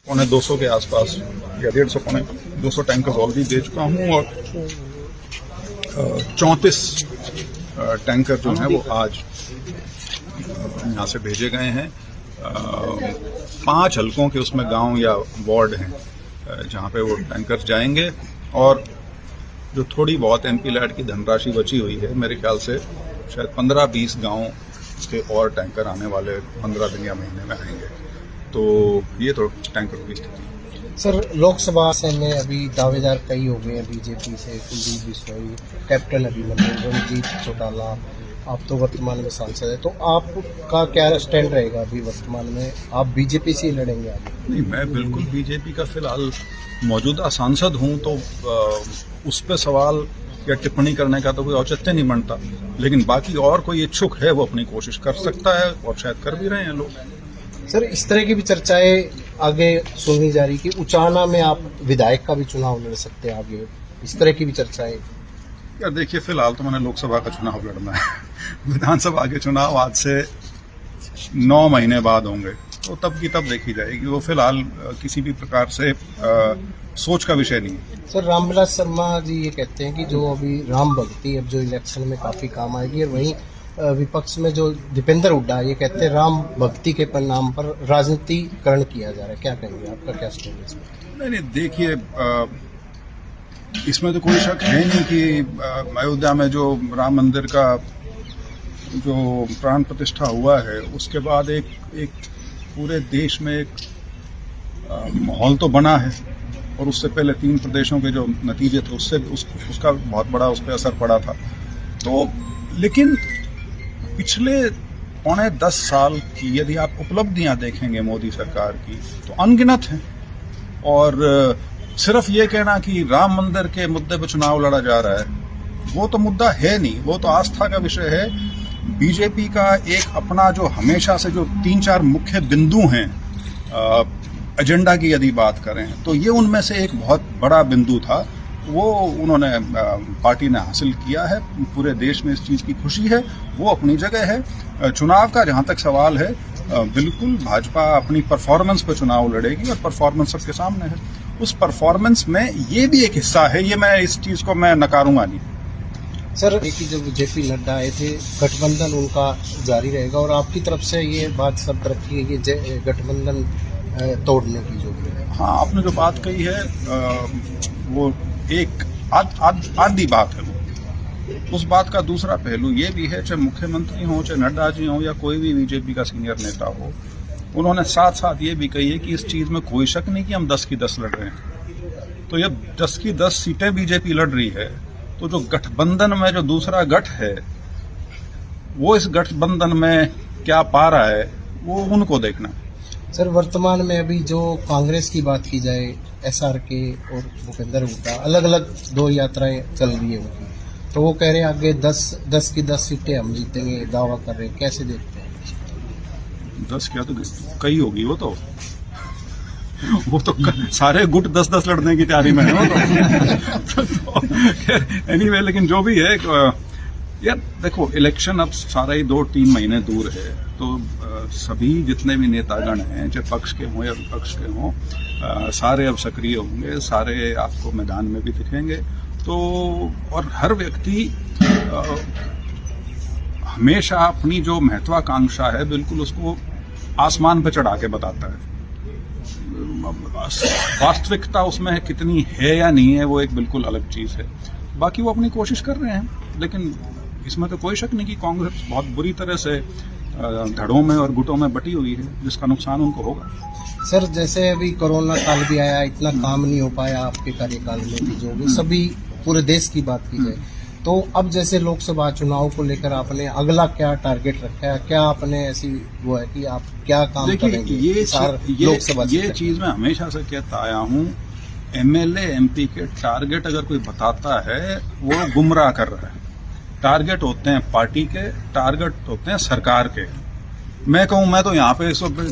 पौने 200 के आसपास या 150 पौने 200 टैंकर ऑलरेडी दे चुका हूं और 34 टैंकर जो हैं वो आज यहाँ से भेजे गए हैं। 5 हलकों के उसमें गांव या वार्ड हैं जहाँ पे वो टैंकर जाएंगे और जो थोड़ी बहुत एमपी लैड की धनराशि बची हुई है मेरे ख्याल से शायद 15-20 गांव के और टैंकर आने वाले 15 दिन या महीने में आएंगे। तो ये तो टैंकर की स्थिति। सर, लोकसभा से में अभी दावेदार कई हो गए हैं बीजेपी से, कुलदीप बिश्नोई, कैप्टन अभिमन्यु, रणजीत चौटाला, आप तो वर्तमान में सांसद है, तो आपका क्या स्टैंड रहेगा अभी वर्तमान में? आप बीजेपी से ही लड़ेंगे आगे? नहीं, मैं बिल्कुल बीजेपी का फिलहाल मौजूदा सांसद हूं, तो उस पर सवाल या टिप्पणी करने का तो कोई औचित्य नहीं बनता, लेकिन बाकी और कोई इच्छुक है वो अपनी कोशिश कर सकता है और शायद कर भी रहे हैं लोग। सर, इस तरह की भी चर्चाएं आगे सुनी जा रही कि उचाना में आप विधायक का भी चुनाव लड़ सकते हैं आगे, इस तरह की भी चर्चाएं। यार देखिए, फिलहाल तो मैंने लोकसभा का चुनाव लड़ना है। विधानसभा के चुनाव आज से 9 महीने बाद होंगे, तो तब की तब देखी जाएगी। वो फिलहाल किसी भी प्रकार से सोच का विषय नहीं है। सर, रामविलास शर्मा जी ये कहते हैं कि जो अभी राम भक्ति अब जो इलेक्शन में काफी काम आएगी, और वहीं विपक्ष में जो दीपेंद्र हुड्डा ये कहते हैं राम भक्ति के नाम पर राजनीतिकरण किया जा रहा है, क्या कहेंगे? आपका क्या स्टैंड है इसमें? नहीं, देखिए, इसमें तो कोई शक है नहीं कि अयोध्या में जो राम मंदिर का जो प्राण प्रतिष्ठा हुआ है उसके बाद एक पूरे देश में एक माहौल तो बना है, और उससे पहले 3 प्रदेशों के जो नतीजे थे उसका बहुत बड़ा उस पर असर पड़ा था। तो लेकिन पिछले पौने 10 साल की यदि आप उपलब्धियां देखेंगे मोदी सरकार की तो अनगिनत हैं, और सिर्फ ये कहना कि राम मंदिर के मुद्दे पर चुनाव लड़ा जा रहा है वो तो मुद्दा है नहीं, वो तो आस्था का विषय है। बीजेपी का एक अपना जो हमेशा से जो 3-4 मुख्य बिंदु हैं एजेंडा की यदि बात करें तो ये उनमें से एक बहुत बड़ा बिंदु था, वो उन्होंने पार्टी ने हासिल किया है। पूरे देश में इस चीज़ की खुशी है, वो अपनी जगह है। चुनाव का जहाँ तक सवाल है, बिल्कुल भाजपा अपनी परफॉर्मेंस पर चुनाव लड़ेगी और परफॉर्मेंस सबके सामने है। उस परफॉर्मेंस में ये भी एक हिस्सा है, ये मैं इस चीज़ को मैं नकारूंगा नहीं। सर, कि जब जेपी नड्डा आए थे गठबंधन उनका जारी रहेगा, और आपकी तरफ से ये बात सब रखी है कि गठबंधन तोड़ने की जो भी है। हाँ, आपने जो बात कही है वो एक आधी बात है। वो उस बात का दूसरा पहलू ये भी है, चाहे मुख्यमंत्री हो, चाहे नड्डा जी हो, या कोई भी बीजेपी का सीनियर नेता हो, उन्होंने साथ साथ ये भी कही है कि इस चीज में कोई शक नहीं कि हम 10 की 10 लड़ रहे हैं। तो जब 10 की 10 सीटें बीजेपी लड़ रही है तो जो गठबंधन में जो दूसरा गठ है वो इस गठबंधन में क्या पा रहा है वो उनको देखना है। सर, वर्तमान में अभी जो कांग्रेस की बात की जाए, SRK और भूपेंद्र हुड्डा अलग अलग 2 यात्राएं चल रही है उनकी, तो वो कह रहे हैं आगे 10 की 10 सीटें हम जीतेंगे, दावा कर रहे हैं, कैसे देखते हैं? 10 क्या तो कई होगी, वो तो सारे गुट 10-10 लड़ने की तैयारी में है वो तो एनीवे, लेकिन जो भी है यार देखो, इलेक्शन अब सारा ही 2-3 महीने दूर है, तो सभी जितने भी नेतागण हैं, चाहे पक्ष के हों या विपक्ष के हों, सारे अब सक्रिय होंगे, सारे आपको मैदान में भी दिखेंगे। तो और हर व्यक्ति हमेशा अपनी जो महत्वाकांक्षा है बिल्कुल उसको आसमान पे चढ़ा के बताता है। वास्तविकता उसमें कितनी है या नहीं है वो एक बिल्कुल अलग चीज है। बाकी वो अपनी कोशिश कर रहे हैं, लेकिन इसमें तो कोई शक नहीं कि कांग्रेस बहुत बुरी तरह से धड़ों में और गुटों में बटी हुई है, जिसका नुकसान उनको होगा। सर, जैसे अभी कोरोना काल भी आया, इतना काम नहीं हो पाया आपके कार्यकाल में भी, जो भी सभी पूरे देश की बात की जाए, तो अब जैसे लोकसभा चुनाव को लेकर आपने अगला क्या टारगेट रखा है? क्या आपने ऐसी वो है कि आप क्या काम करेंगे? ये चीज मैं हमेशा से कहता आया हूँ, MLA MP के टारगेट अगर कोई बताता है वो गुमराह कर रहा है। टारगेट होते हैं पार्टी के, टारगेट होते हैं सरकार के। मैं कहूं मैं तो यहाँ पे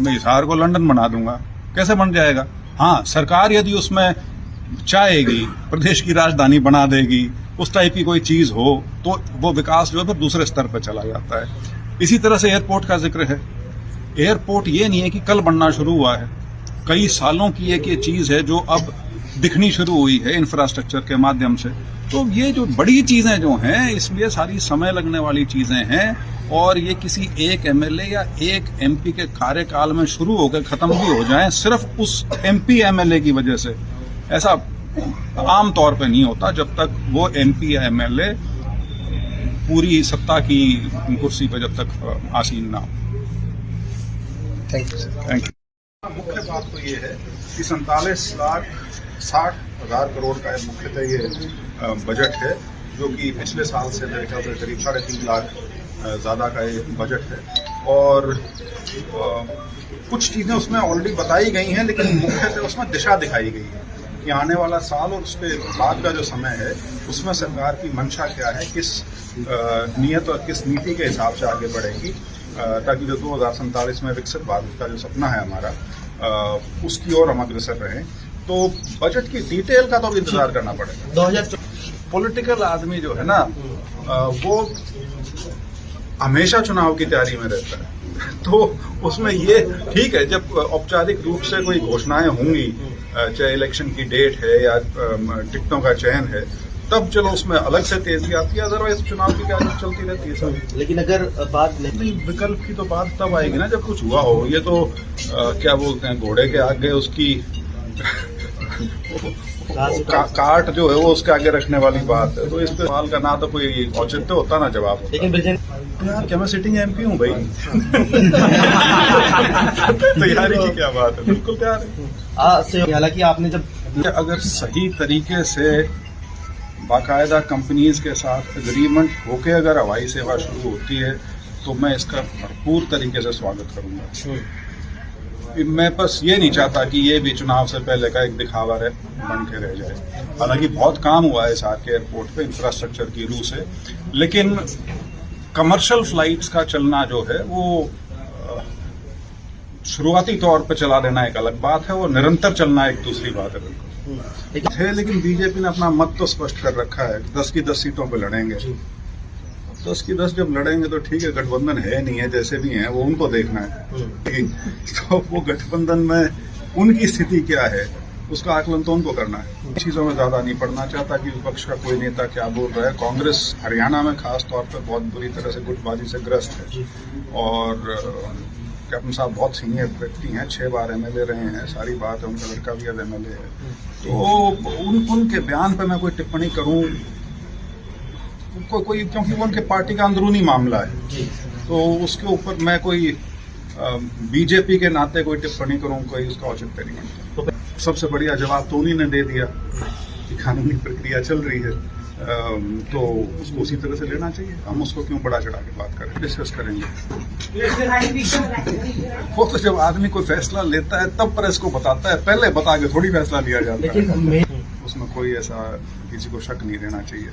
हिसार को लंदन बना दूंगा, कैसे बन जाएगा? हाँ, सरकार यदि उसमें चाहेगी, प्रदेश की राजधानी बना देगी, उस टाइप की कोई चीज हो तो वो विकास जो है दूसरे स्तर पर चला जाता है। इसी तरह से एयरपोर्ट का जिक्र है। एयरपोर्ट ये नहीं है कि कल बनना शुरू हुआ है, कई सालों की एक ये चीज है जो अब दिखनी शुरू हुई है इंफ्रास्ट्रक्चर के माध्यम से। तो ये जो बड़ी चीजें जो हैं, इसलिए सारी समय लगने वाली चीजें हैं, और ये किसी एक एमएलए या एक एमपी के कार्यकाल में शुरू होकर खत्म भी हो जाएं सिर्फ उस एमपी एमएलए की वजह से, ऐसा आम तौर पे नहीं होता जब तक वो एमपी या एमएलए पूरी सत्ता की कुर्सी पे जब तक आसीन ना हो। Thank you sir. Thank you. मुख्य बात तो ये है कि 47,60,000 करोड़ का मुख्यतः ये बजट है, जो कि पिछले साल से मेरे ख्याल से करीब 3.5 लाख ज़्यादा का ये बजट है। और कुछ चीज़ें उसमें ऑलरेडी बताई गई हैं, लेकिन मुख्यतः उसमें दिशा दिखाई गई है कि आने वाला साल और उसके बाद का जो समय है उसमें सरकार की मंशा क्या है, किस नियत और किस नीति के हिसाब से आगे बढ़ेगी, ताकि जो 2047 में विकसित भारत का जो सपना है हमारा, उसकी ओर हम अग्रसर रहें। तो बजट की डिटेल का तो इंतजार करना पड़ेगा। 2024 पॉलिटिकल आदमी जो है ना, वो हमेशा चुनाव की तैयारी में रहता है। तो उसमें ये ठीक है, जब औपचारिक रूप से कोई घोषणाएं होंगी, चाहे इलेक्शन की डेट है या टिकटों का चयन है, तब चलो उसमें अलग से तेजी आती है, अदरवाइज चुनाव की तैयारी चलती रहती है सारी। लेकिन अगर बात नहीं, विकल्प की तो बात तब आएगी ना जब कुछ हुआ हो। ये तो क्या बोलते हैं, घोड़े के आगे उसकी काट जो है वो उसके आगे रखने वाली बात है। तो इस पे सवाल का ना तो कोई औचित्य होता ना जवाब होता। लेकिन यार क्या मैं सिटिंग एमपी हूँ भाई। तैयारी की क्या बात है, बिल्कुल तैयार है। हालांकि आपने जब अगर सही तरीके से बाकायदा कंपनीज के साथ एग्रीमेंट होके अगर हवाई सेवा शुरू होती है तो मैं इसका भरपूर तरीके से स्वागत करूंगा। मैं बस ये नहीं चाहता कि ये भी चुनाव से पहले का एक दिखावा बन के रह जाए। हालांकि बहुत काम हुआ है सार के एयरपोर्ट पे इंफ्रास्ट्रक्चर की रूह से, लेकिन कमर्शियल फ्लाइट्स का चलना जो है वो शुरुआती तौर पे चला देना एक अलग बात है, और निरंतर चलना एक दूसरी बात है। बिल्कुल है, लेकिन बीजेपी ने अपना मत तो स्पष्ट कर रखा है, 10 की 10 सीटों पे लड़ेंगे। 10 की 10 जब लड़ेंगे तो ठीक है, गठबंधन है नहीं है, जैसे भी हैं वो उनको देखना है। तो वो गठबंधन में उनकी स्थिति क्या है उसका आकलन तो उनको करना है। चीजों में ज्यादा नहीं पड़ना चाहता कि विपक्ष का कोई नेता क्या बोल रहा है। कांग्रेस हरियाणा में खास तौर पर बहुत बुरी तरह से गुटबाजी से ग्रस्त है, और कैप्टन साहब बहुत सीनियर व्यक्ति हैं, 6 बार एमएलए रहे हैं, सारी बात है, उनका लड़का भी अब एमएलए है। तो उनके बयान पर मैं कोई टिप्पणी करूं कोई, क्योंकि वो उनके पार्टी का अंदरूनी मामला है, तो उसके ऊपर मैं कोई बीजेपी के नाते कोई टिप्पणी करूं, कोई उसका औचित्य नहीं बनता। सबसे बढ़िया जवाब तो उन्हीं ने दे दिया कि कानूनी प्रक्रिया चल रही है, तो उसको उसी तरह से लेना चाहिए। हम उसको क्यों बड़ा चढ़ा के बात करें, डिस्कस करेंगे। वो तो जब आदमी कोई फैसला लेता है तब प्रेस को बताता है, पहले बता के थोड़ी फैसला लिया जाता है। उसमें कोई ऐसा किसी को शक नहीं रहना चाहिए।